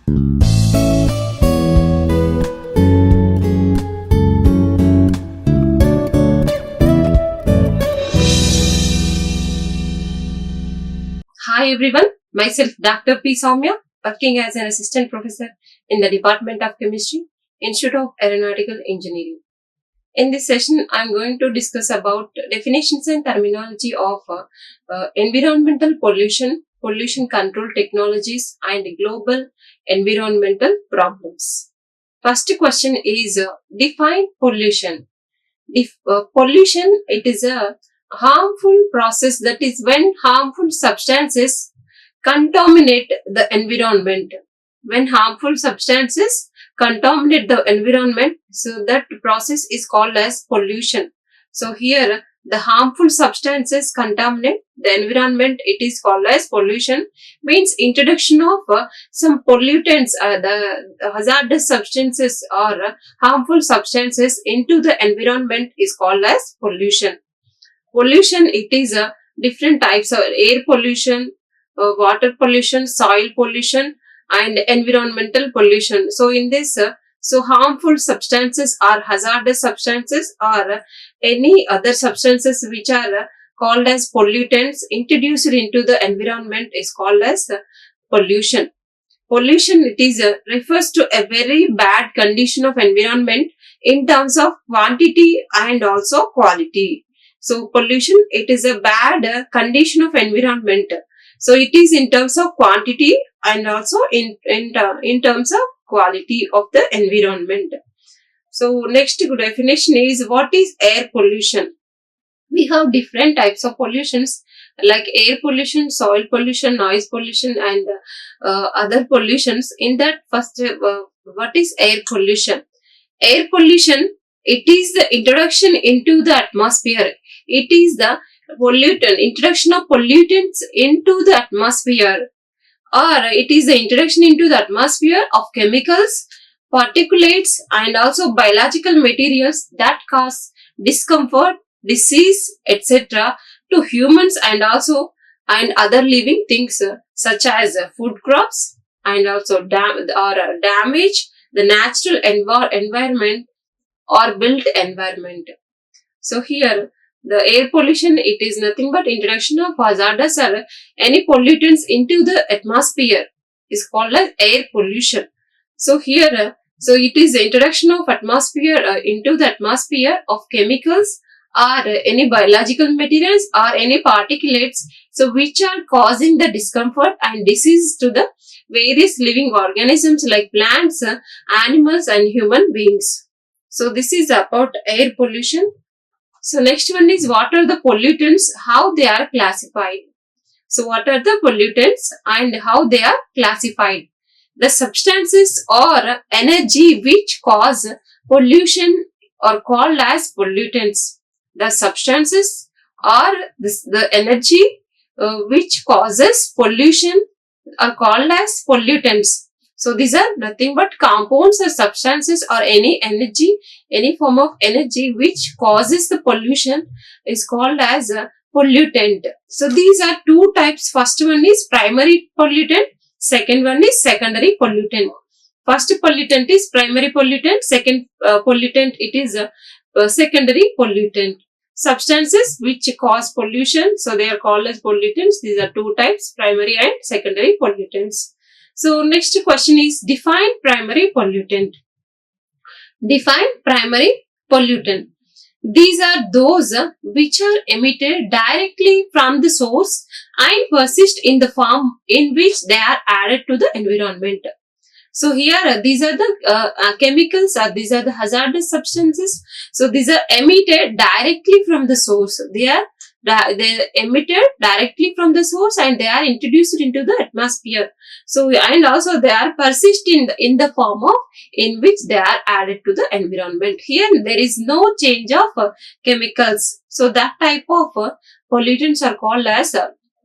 Hi everyone, myself Dr. P. Soumya, working as an assistant professor in the Department of Chemistry, Institute of Aeronautical Engineering. In this session, I am going to discuss about definitions and terminology of environmental pollution, pollution control technologies and global environmental problems. First question is define pollution. Pollution, it is a harmful process, that is when harmful substances contaminate the environment. When harmful substances contaminate the environment, so that process is called as pollution. So here the harmful substances contaminate the environment, it is called as pollution. Means introduction of some pollutants, the hazardous substances or harmful substances into the environment is called as pollution. Pollution, it is a different types of air pollution, water pollution, soil pollution and environmental pollution. So in this, so harmful substances or hazardous substances or any other substances which are called as pollutants introduced into the environment is called as pollution. Pollution, it is refers to a very bad condition of environment in terms of quantity and also quality. So pollution, it is a bad condition of environment. So it is in terms of quantity and also in terms of quality of the environment. So next definition is, what is air pollution? We have different types of pollutions like air pollution, soil pollution, noise pollution and other pollutions. In that, first, what is air pollution? Air pollution, it is the introduction into the atmosphere. It is the introduction of pollutants into the atmosphere, or it is the introduction into the atmosphere of chemicals, particulates and also biological materials that cause discomfort, disease, etc. to humans and also and other living things, such as food crops, and also damage the natural environment or built environment. So here the air pollution, it is nothing but introduction of hazardous or any pollutants into the atmosphere is called as air pollution. So here, so it is the introduction of atmosphere into the atmosphere of chemicals or any biological materials or any particulates, so which are causing the discomfort and disease to the various living organisms like plants, animals and human beings. So this is about air pollution. So next one is, what are the pollutants, how they are classified. So what are the pollutants and how they are classified? The substances or energy which cause pollution are called as pollutants. The substances or the energy which causes pollution are called as pollutants. So these are nothing but compounds or substances or any energy, any form of energy which causes the pollution is called as a pollutant. So these are two types. First one is primary pollutant, second one is secondary pollutant. First pollutant is primary pollutant, second pollutant it is a secondary pollutant. Substances which cause pollution, so they are called as pollutants. These are two types, primary and secondary pollutants. So next question is, define primary pollutant. Define primary pollutant. These are those which are emitted directly from the source and persist in the form in which they are added to the environment. So here these are the chemicals, these are the hazardous substances. So these are emitted directly from the source. They are emitted directly from the source and they are introduced into the atmosphere. So and also they are persist in the form of in which they are added to the environment. Here there is no change of chemicals. So that type of pollutants are called as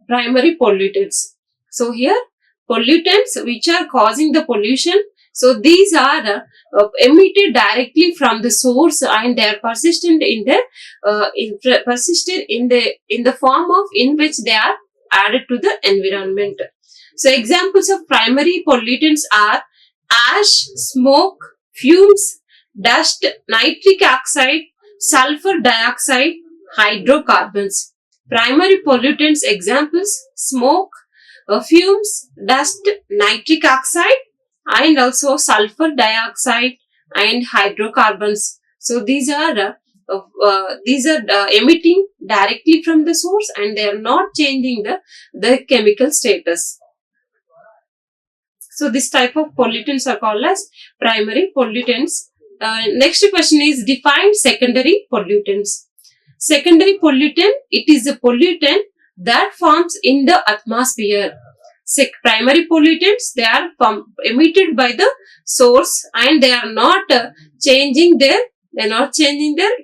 primary pollutants. So here pollutants which are causing the pollution, so these are emitted directly from the source and they are persistent in the form of in which they are added to the environment. So examples of primary pollutants are ash, smoke, fumes, dust, nitric oxide, sulfur dioxide, hydrocarbons. Primary pollutants examples: smoke, fumes, dust, nitric oxide, and also sulfur dioxide and hydrocarbons. So these are emitting directly from the source, and they are not changing the chemical status. So this type of pollutants are called as primary pollutants. Next question is define secondary pollutants. Secondary pollutant, it is a pollutant that forms in the atmosphere. Primary pollutants, they are emitted by the source, and they are not changing their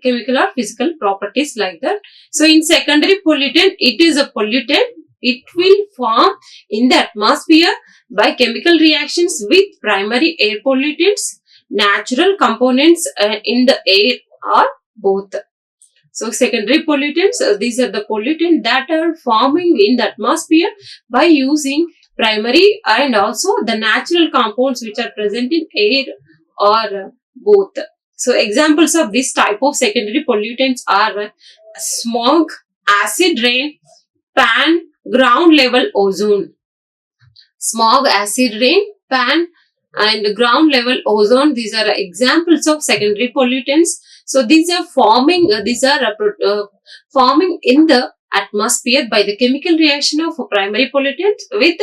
chemical or physical properties like that. So in secondary pollutant, it is a pollutant. It will form in the atmosphere by chemical reactions with primary air pollutants, natural components in the air, or both. So secondary pollutants, these are the pollutants that are forming in the atmosphere by using primary and also the natural compounds which are present in air, or both. So examples of this type of secondary pollutants are smog, acid rain, pan, ground level ozone. Smog, acid rain, pan, and ground level ozone, these are examples of secondary pollutants. So these are forming forming in the atmosphere by the chemical reaction of primary pollutants with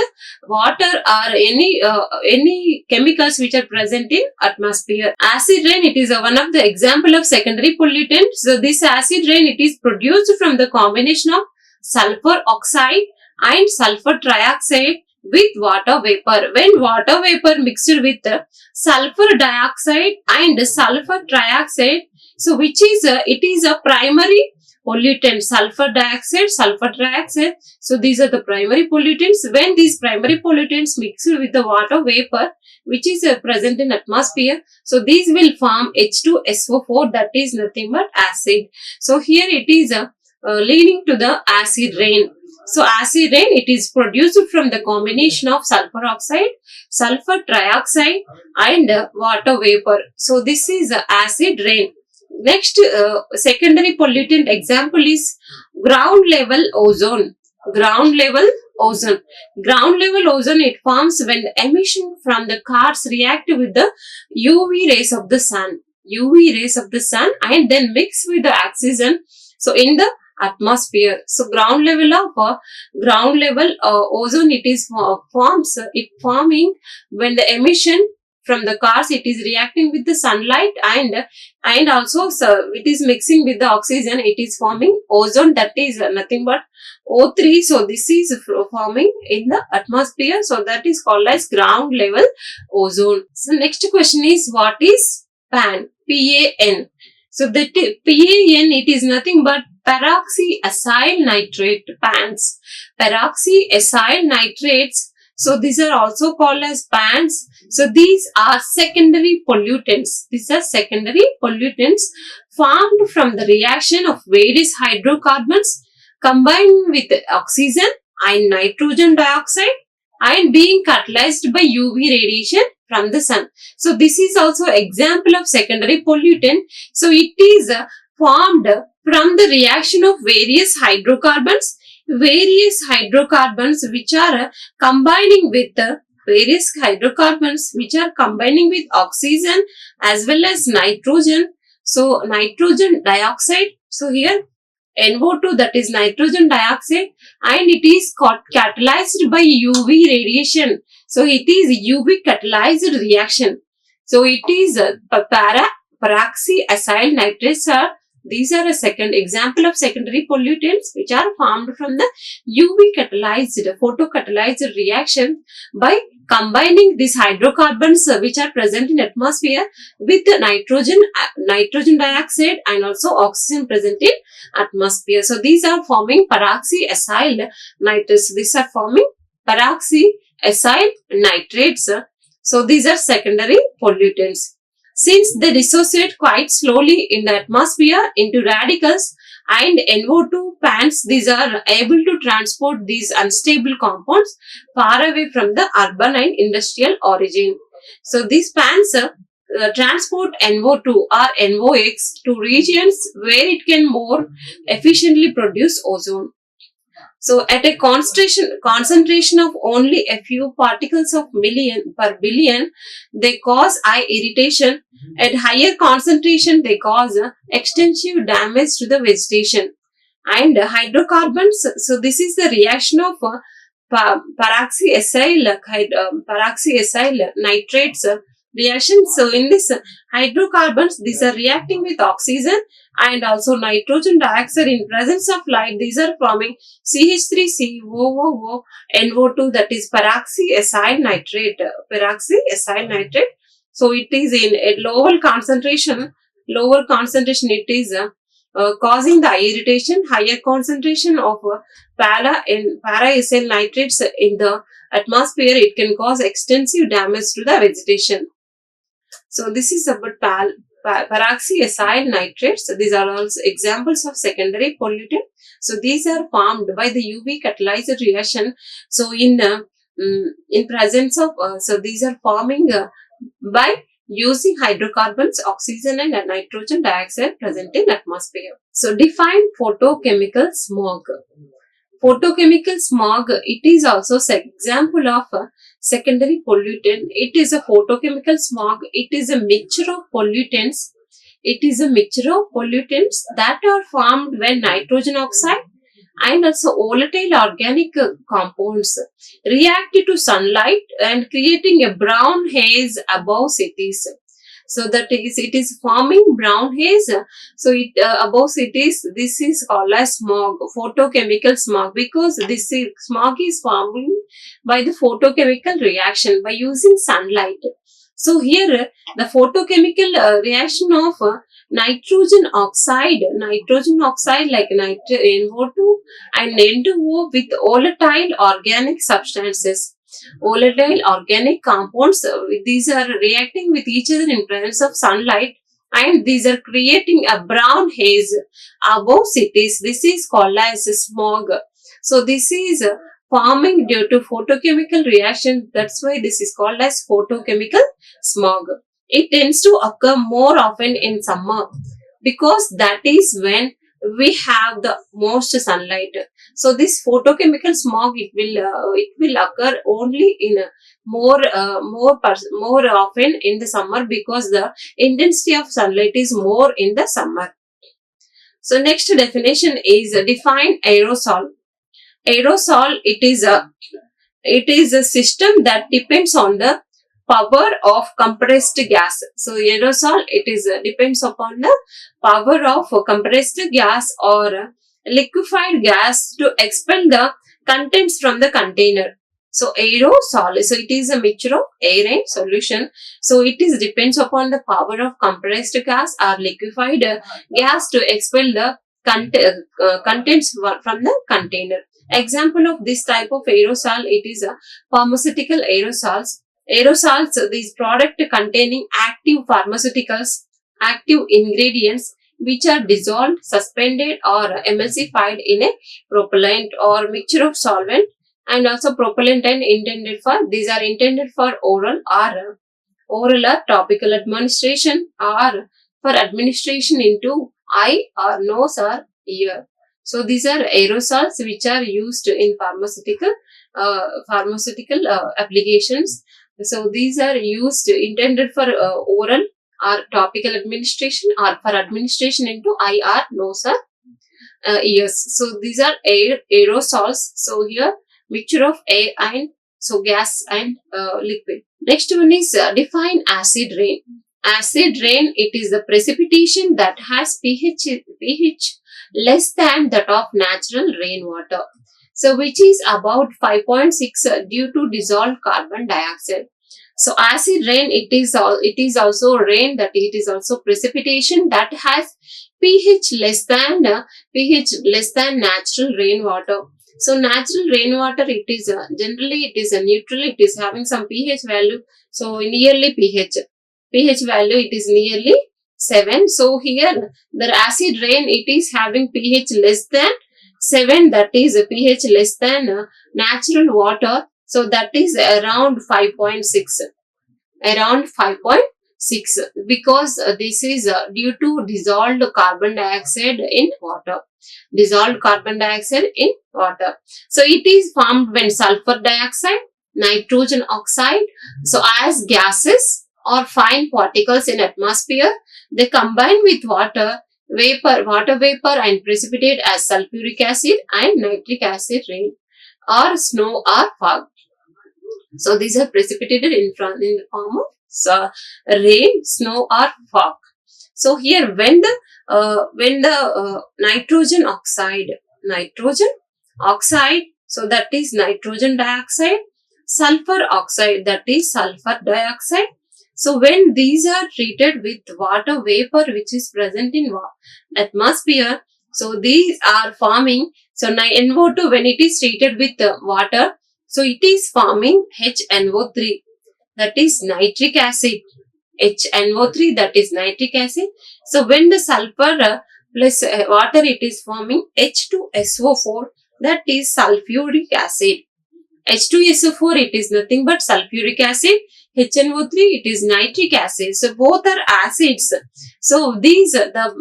water or any chemicals which are present in atmosphere. Acid rain, it is one of the example of secondary pollutant. So this acid rain, it is produced from the combination of sulfur oxide and sulfur trioxide with water vapor. When water vapor mixed with sulfur dioxide and sulfur trioxide, so which is it is a primary pollutant, sulfur dioxide, sulfur trioxide. So these are the primary pollutants. When these primary pollutants mixed with the water vapor which is present in atmosphere, so these will form H2SO4, that is nothing but acid. So here it is leading to the acid rain. So acid rain, it is produced from the combination of sulfur oxide, sulfur trioxide and water vapor. So this is acid rain. Next, secondary pollutant example is ground level ozone. Ground level ozone. Ground level ozone, it forms when the emission from the cars react with the UV rays of the sun. UV rays of the sun and then mix with the oxygen. So in the atmosphere. So ground level ozone, it is forming when the emission from the cars, it is reacting with the sunlight and also it is mixing with the oxygen, it is forming ozone, that is nothing but O3. So this is forming in the atmosphere, so that is called as ground level ozone. So next question is, what is PAN? PAN. So that PAN, it is nothing but peroxyacyl nitrate. PANs, peroxyacyl nitrates. So these are also called as PANs. So these are secondary pollutants. These are secondary pollutants formed from the reaction of various hydrocarbons combined with oxygen and nitrogen dioxide and being catalyzed by UV radiation from the sun. So this is also example of secondary pollutant. So it is formed from the reaction of various hydrocarbons which are combining with oxygen as well as nitrogen. So nitrogen dioxide. So here NO2, that is nitrogen dioxide, and it is catalyzed by UV radiation. So it is UV catalyzed reaction. So it is peroxyacyl nitrates are, these are a second example of secondary pollutants which are formed from the UV catalyzed, photocatalyzed reaction by combining these hydrocarbons which are present in atmosphere with nitrogen dioxide and also oxygen present in atmosphere. So these are forming peroxyacyl nitrates. These are forming peroxyacyl nitrates. So these are secondary pollutants. Since they dissociate quite slowly in the atmosphere into radicals and NO2 PANs, these are able to transport these unstable compounds far away from the urban and industrial origin. So these fans transport NO2 or NOx to regions where it can more efficiently produce ozone. So at a concentration of only a few particles of million per billion, they cause eye irritation. At higher concentration, they cause extensive damage to the vegetation. And hydrocarbons, so this is the reaction of peroxyacyl nitrates reaction. So in this hydrocarbons, these are reacting with oxygen and also nitrogen dioxide in presence of light. These are forming CH3COOO NO2, that is peroxyacyl nitrate. Peroxyacyl nitrate. So it is in a lower concentration. It is causing the irritation. Higher concentration of para-acyl nitrates in the atmosphere, it can cause extensive damage to the vegetation. So this is about peroxyacyl nitrates. So these are also examples of secondary pollutant. So these are formed by the UV catalyzed reaction. So in presence of so these are forming by using hydrocarbons, oxygen and nitrogen dioxide present in atmosphere. So define photochemical smog. Photochemical smog, it is also example of a secondary pollutant. It is a photochemical smog. It is a mixture of pollutants. It is a mixture of pollutants that are formed when nitrogen oxide and also volatile organic compounds react to sunlight and creating a brown haze above cities. So that is, it is forming brown haze. So it above cities, this is called as smog, photochemical smog, because this smog is forming by the photochemical reaction by using sunlight. So here the photochemical reaction of nitrogen oxide like NO2 and N2O with volatile organic substances. Volatile organic compounds, these are reacting with each other in presence of sunlight, and these are creating a brown haze above cities. This is called as smog. So this is forming due to photochemical reaction. That's why this is called as photochemical smog. It tends to occur more often in summer because that is when we have the most sunlight. So this photochemical smog, it will occur only in more often in the summer because the intensity of sunlight is more in the summer. So next definition is define aerosol. Aerosol, it is a system that depends on the power of compressed gas. So aerosol, it is depends upon the power of compressed gas or liquefied gas to expel the contents from the container. So aerosol, so it is a mixture of air and solution. So it is depends upon the power of compressed gas or liquefied gas to expel the contents from the container. Example of this type of aerosol, it is a pharmaceutical aerosols. Aerosols, these product containing active pharmaceuticals, active ingredients which are dissolved, suspended or emulsified in a propellant or mixture of solvent, and also propellant and these are intended for oral or topical administration or for administration into eye or nose or ear. So these are aerosols which are used in pharmaceutical applications. So these are used intended for oral or topical administration or for administration into eye or nose or ears. So these are aerosols. So here mixture of air and so gas and liquid. Next one is define acid rain. Acid rain, it is the precipitation that has pH less than that of natural rainwater. So which is about 5.6 due to dissolved carbon dioxide. So acid rain, it is also rain, that it is also precipitation that has pH less than natural rainwater. So natural rainwater, it is generally it is a neutral, it is having some pH value. So nearly pH value, it is nearly 7. So here the acid rain, it is having pH less than 7, that is a pH less than natural water. So that is around 5.6. around 5.6 because this is due to dissolved carbon dioxide in water. Dissolved carbon dioxide in water. So it is formed when sulfur dioxide, nitrogen oxide, so as gases or fine particles in atmosphere, they combine with water vapor and precipitate as sulfuric acid and nitric acid rain or snow or fog. So these are precipitated in the form of rain, snow or fog. So here when the nitrogen oxide, so that is nitrogen dioxide, sulfur oxide, that is sulfur dioxide. So when these are treated with water vapor which is present in atmosphere, so these are forming, so NO2 when it is treated with water, so it is forming HNO3, that is nitric acid. HNO3, that is nitric acid. So when the sulfur plus water, it is forming H2SO4, that is sulfuric acid. H2SO4, it is nothing but sulfuric acid. HNO3, it is nitric acid. So both are acids. So these the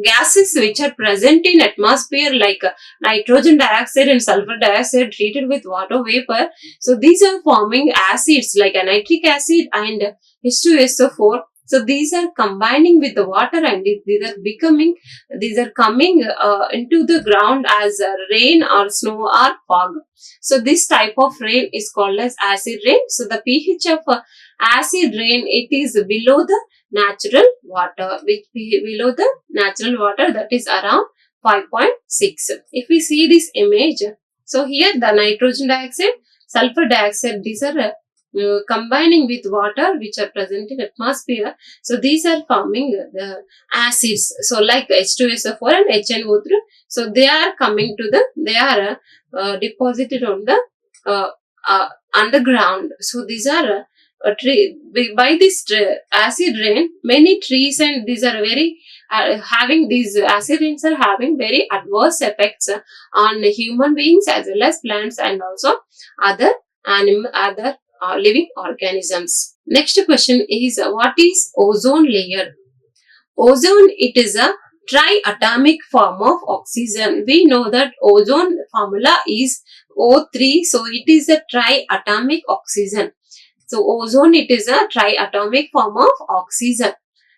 gases which are present in atmosphere like nitrogen dioxide and sulfur dioxide treated with water vapor. So these are forming acids like a nitric acid and H2SO4. So these are combining with the water and these are coming into the ground as rain or snow or fog. So this type of rain is called as acid rain. So the pH of acid rain, it is below the natural water, below the natural water, that is around 5.6. If we see this image, so here the nitrogen dioxide, sulfur dioxide, these are combining with water which are present in atmosphere. So these are forming the acids. So like H2SO4 and HNO3. So they are coming to they are deposited on the underground. So these are by this acid rain, many trees and these are very having these acid rains are having very adverse effects on human beings as well as plants and also other living organisms. Next question is what is ozone layer? Ozone, it is a triatomic form of oxygen. We know that ozone formula is O3, so it is a triatomic oxygen. So ozone, it is a triatomic form of oxygen.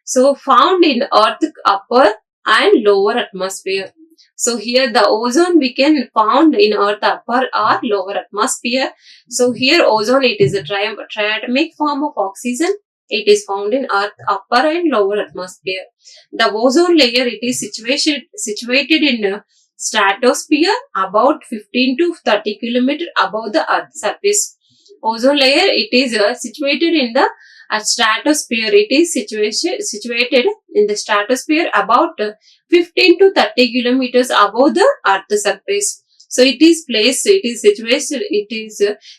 So found in earth upper and lower atmosphere. So here the ozone we can found in earth upper or lower atmosphere. So here ozone, it is a triatomic form of oxygen. It is found in earth upper and lower atmosphere. The ozone layer, it is situated in stratosphere about 15 to 30 km above the earth surface. Ozone layer, it is situated in the stratosphere. It is situated in the stratosphere about 15 to 30 kilometers above the earth surface. So it is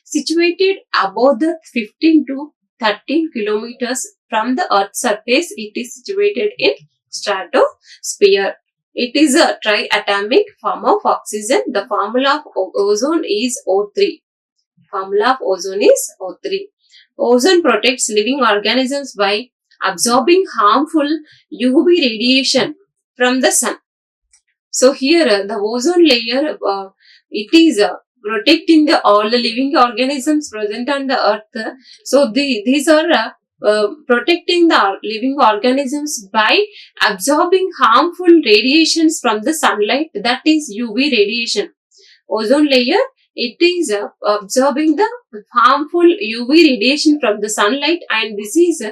situated above the 15 to 13 kilometers from the earth surface. It is situated in stratosphere. It is a triatomic form of oxygen. The formula of ozone is O3. Formula of ozone is O3. Ozone protects living organisms by absorbing harmful UV radiation from the sun. So here the ozone layer, it is protecting all the living organisms present on the earth. So these are protecting the living organisms by absorbing harmful radiations from the sunlight, that is UV radiation. Ozone layer, it is absorbing the harmful UV radiation from the sunlight, and this is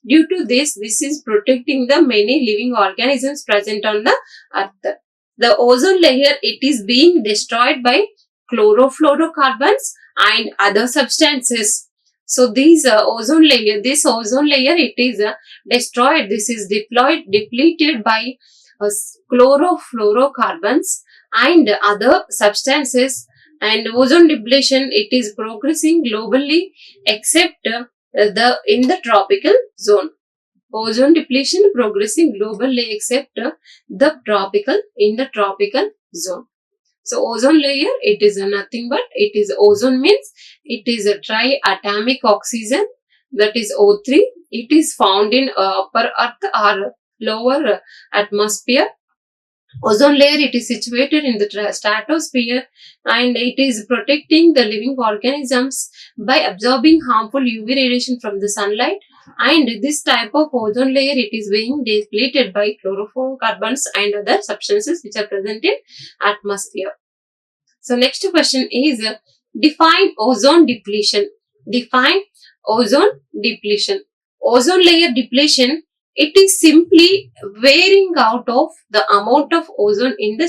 due to this is protecting the many living organisms present on the earth. The ozone layer, it is being destroyed by chlorofluorocarbons and other substances. So this ozone layer, it is destroyed. This is depleted by chlorofluorocarbons and other substances. And ozone depletion, it is progressing globally except in the tropical zone. Ozone depletion progressing globally except in the tropical zone. So ozone layer, it is nothing but ozone means it is a triatomic oxygen that is O3. It is found in upper earth or lower atmosphere. Ozone layer, it is situated in the stratosphere, and it is protecting the living organisms by absorbing harmful UV radiation from the sunlight. And this type of ozone layer, it is being depleted by chlorofluorocarbons and other substances which are present in atmosphere. So next question is define ozone depletion. Define ozone depletion. Ozone layer depletion, it is simply wearing out of the amount of ozone in the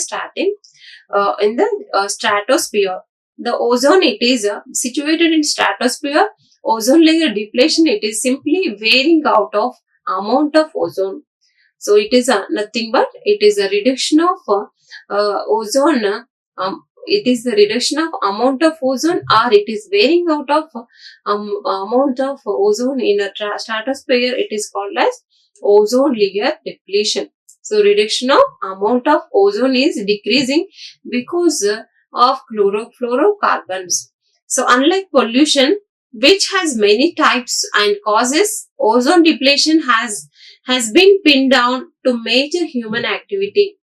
stratosphere. The ozone, it is situated in stratosphere. Ozone layer depletion, it is simply wearing out of amount of ozone. So it is nothing but it is a reduction of ozone. It is the reduction of amount of ozone, or it is wearing out of amount of ozone in a stratosphere. It is called as ozone layer depletion. So reduction of amount of ozone is decreasing because of chlorofluorocarbons. So unlike pollution, which has many types and causes, ozone depletion has been pinned down to major human activity.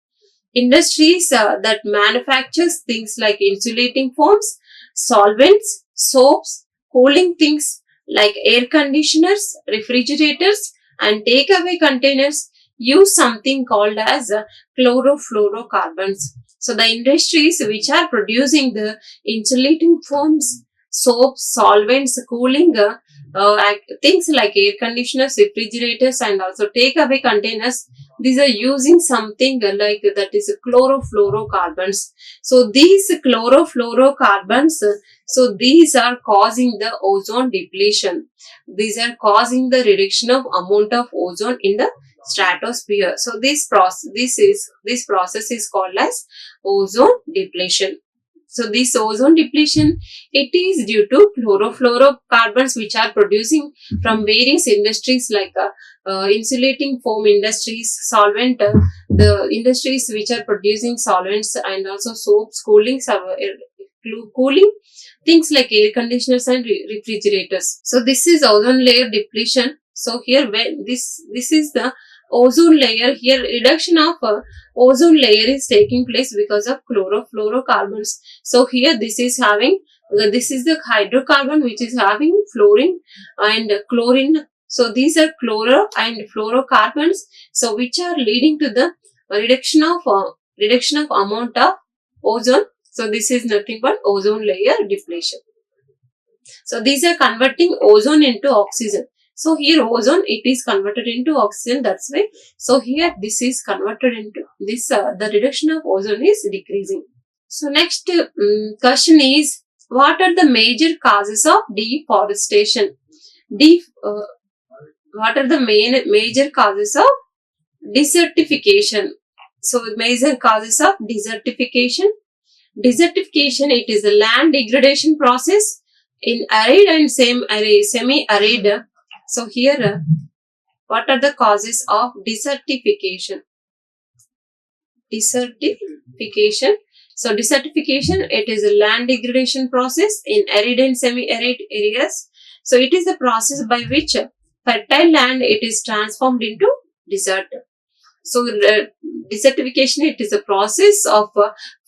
Industries that manufactures things like insulating foams, solvents, soaps, cooling things like air conditioners, refrigerators, and takeaway containers use something called as chlorofluorocarbons. So the industries which are producing the insulating foams, soaps, solvents, cooling things like air conditioners, refrigerators, and also takeaway containers, these are using something like that is chlorofluorocarbons. So these chlorofluorocarbons, so these are causing the ozone depletion. These are causing the reduction of amount of ozone in the stratosphere. So this process is called as ozone depletion. So this ozone depletion, it is due to chlorofluorocarbons which are producing from various industries like insulating foam industries, solvent, the industries which are producing solvents, and also soaps, cooling things like air conditioners and refrigerators. So this is ozone layer depletion. So here when this is the ozone layer, here reduction of ozone layer is taking place because of chlorofluorocarbons. So here this is the hydrocarbon which is having fluorine and chlorine. So these are chloro and fluorocarbons, so which are leading to the reduction of amount of ozone. So this is nothing but ozone layer depletion. So these are converting ozone into oxygen. So here ozone, it is converted into oxygen, that's why. So here this is converted into this, the reduction of ozone is decreasing. So next question is, what are the major causes of deforestation? What are the major causes of desertification? So major causes of desertification. Desertification, it is a land degradation process in arid and semi-arid. So here, what are the causes of desertification? Desertification. So desertification, it is a land degradation process in arid and semi-arid areas. So it is the process by which fertile land, it is transformed into desert. So desertification, it is a process of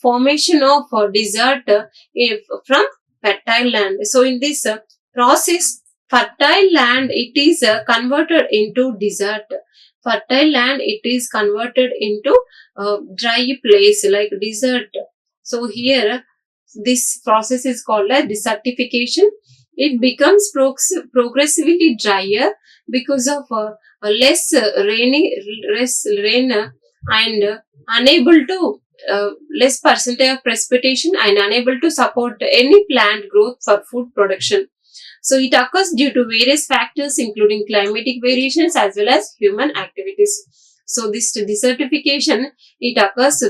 formation of desert from fertile land. So in this process, fertile land, it is converted into desert. Fertile land, it is converted into dry place like desert. So here this process is called as desertification. It becomes progressively drier because of less rain and unable to less percentage of precipitation and unable to support any plant growth for food production. So it occurs due to various factors including climatic variations as well as human activities. So this desertification, it occurs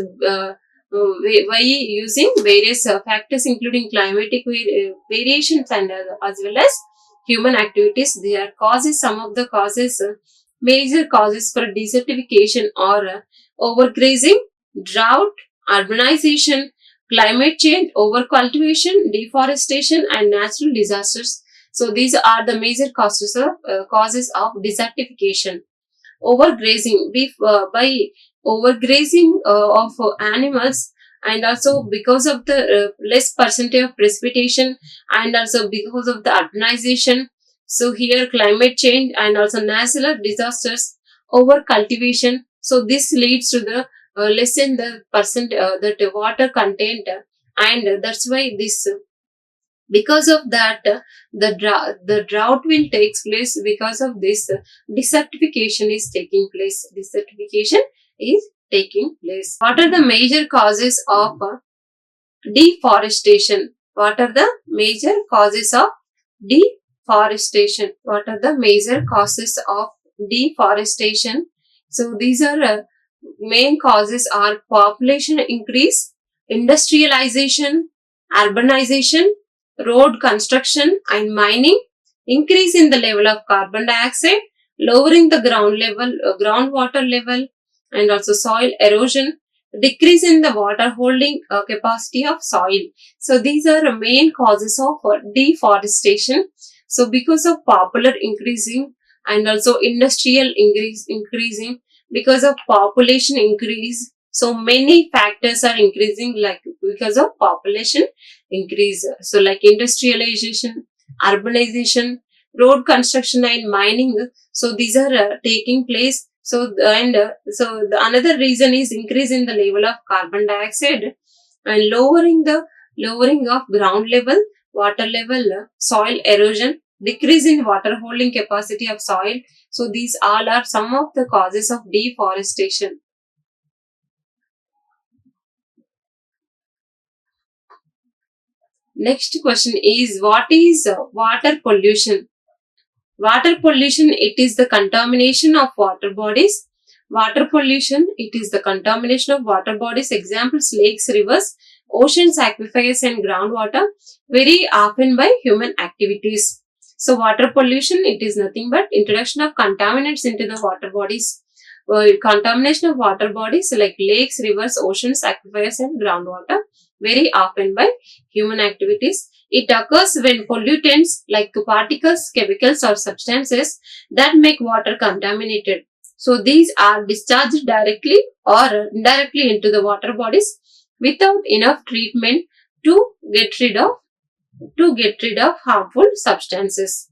by using various factors including climatic variations and as well as human activities. Their causes, some of the causes, major causes for desertification are overgrazing, drought, urbanization, climate change, overcultivation, deforestation, and natural disasters So these are the major causes of desertification. Overgrazing, by overgrazing of animals, and also because of the less percentage of precipitation, and also because of the urbanization. So here climate change and also natural disasters, over cultivation. So this leads to the lessen the that water content, and that's why this because of that the drought will takes place. Because of this desertification is taking place. What are the major causes of deforestation? What are the major causes of deforestation? What are the major causes of deforestation? So these are main causes are population increase, industrialization, urbanization, road construction and mining, increase in the level of carbon dioxide, lowering the groundwater level, and also soil erosion, decrease in the water holding capacity of soil. So these are the main causes of deforestation. So because of popular increasing and also industrial increasing, because of population increase, so many factors are increasing, like because of population increase. So like industrialization, urbanization, road construction and mining. So these are taking place. So the another reason is increase in the level of carbon dioxide, and lowering of ground level, water level, soil erosion, decrease in water holding capacity of soil. So these all are some of the causes of deforestation. Next question is, what is water pollution? Water pollution, it is the contamination of water bodies. Water pollution, it is the contamination of water bodies. Examples: lakes, rivers, oceans, aquifers and groundwater, very often by human activities. So water pollution, it is nothing but introduction of contaminants into the water bodies. Contamination of water bodies like lakes, rivers, oceans, aquifers and groundwater, very often by human activities. It occurs when pollutants like particles, chemicals or substances that make water contaminated. So these are discharged directly or indirectly into the water bodies without enough treatment to get rid of harmful substances.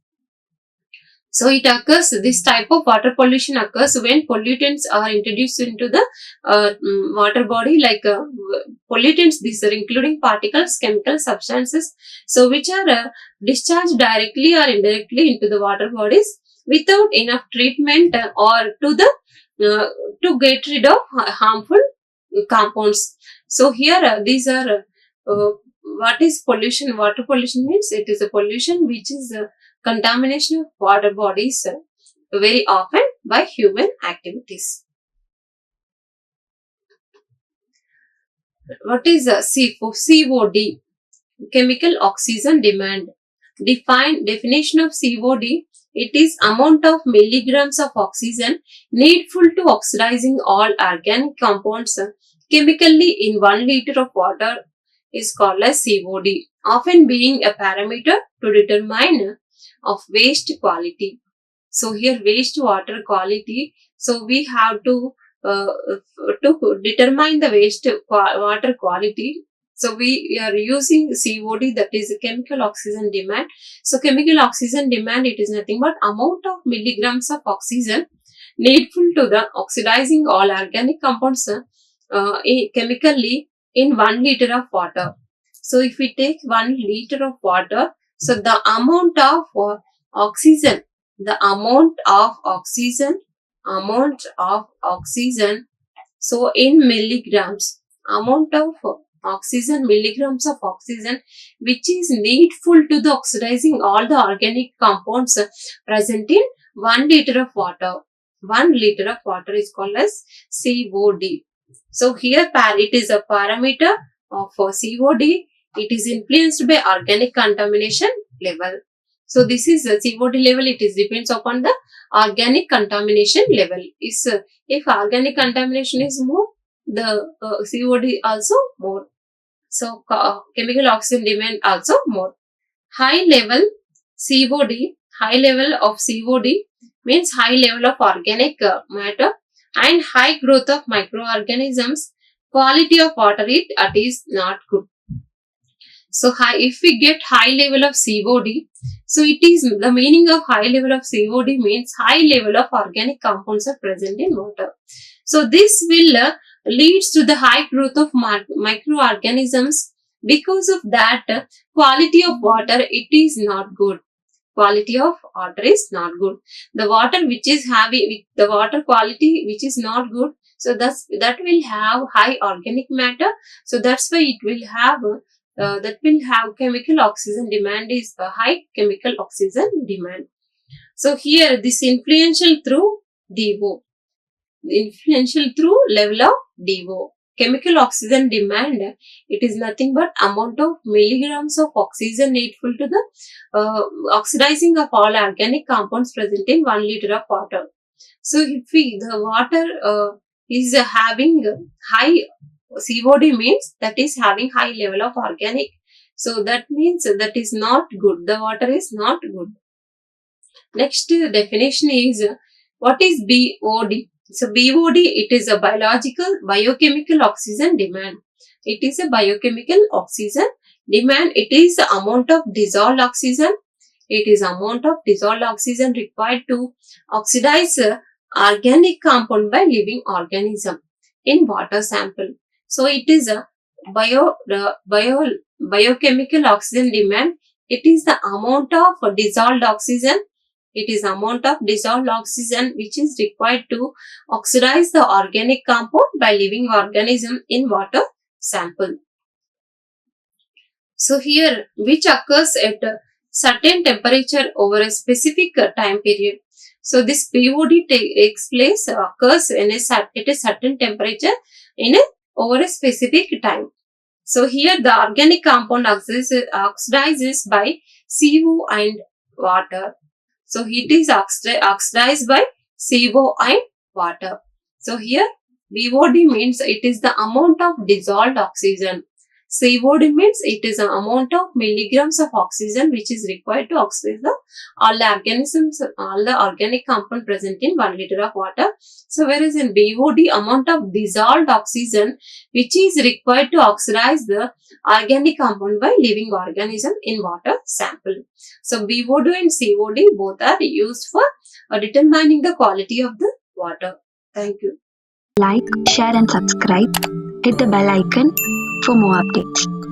So it occurs, this type of water pollution occurs when pollutants are introduced into the water body, like pollutants, these are including particles, chemical substances, so which are discharged directly or indirectly into the water bodies without enough treatment or to get rid of harmful compounds. So here these are what is pollution? Water pollution means it is a pollution which is contamination of water bodies very often by human activities. What is COD? Chemical oxygen demand. Definition of COD: it is amount of milligrams of oxygen needful to oxidizing all organic compounds chemically in 1 liter of water is called as COD, often being a parameter to determine of waste quality. So here waste water quality. So we have to determine the water quality. So we are using COD, that is chemical oxygen demand. So chemical oxygen demand, it is nothing but amount of milligrams of oxygen needful to the oxidizing all organic compounds chemically in 1 liter of water. So if we take 1 liter of water, so the amount of oxygen, so in milligrams, amount of oxygen, milligrams of oxygen, which is needful to the oxidizing all the organic compounds present in 1 liter of water. 1 liter of water is called as COD. So here it is a parameter of COD. It is influenced by organic contamination level. So this is the COD level. It is depends upon the organic contamination level. If organic contamination is more, the COD also more. So chemical oxygen demand also more. High level COD, high level of COD means high level of organic matter and high growth of microorganisms. Quality of water it is not good. So high, if we get high level of COD, so it is the meaning of high level of COD means high level of organic compounds are present in water. So this will leads to the high growth of microorganisms. Because of that, quality of water it is not good. Quality of water is not good. The water which is having the water quality which is not good, so that will have high organic matter. So that's why it will have that will have chemical oxygen demand is a high chemical oxygen demand. So here this influential through DO, influential through level of DO. Chemical oxygen demand, it is nothing but amount of milligrams of oxygen needful to the oxidizing of all organic compounds present in 1 liter of water. So if the water is having high COD means that is having high level of organic. So that means that is not good. The water is not good. Next definition is what is BOD. So BOD it is a biochemical oxygen demand. It is a biochemical oxygen demand. It is the amount of dissolved oxygen. It is amount of dissolved oxygen required to oxidize organic compound by living organism in water sample. So it is a biochemical oxygen demand. It is the amount of dissolved oxygen. It is amount of dissolved oxygen which is required to oxidize the organic compound by living organism in water sample. So here which occurs at a certain temperature over a specific time period. So this BOD takes place occurs at a certain temperature in over a specific time. So here the organic compound oxidizes by CO and water. So it is oxidized by CO and water. So here BOD means it is the amount of dissolved oxygen. COD means it is the amount of milligrams of oxygen which is required to oxidize all the organic compound present in 1 liter of water. So whereas in BOD amount of dissolved oxygen which is required to oxidize the organic compound by living organism in water sample. So BOD and COD both are used for determining the quality of the water. Thank you. Like, share and subscribe. Hit the bell icon for more updates.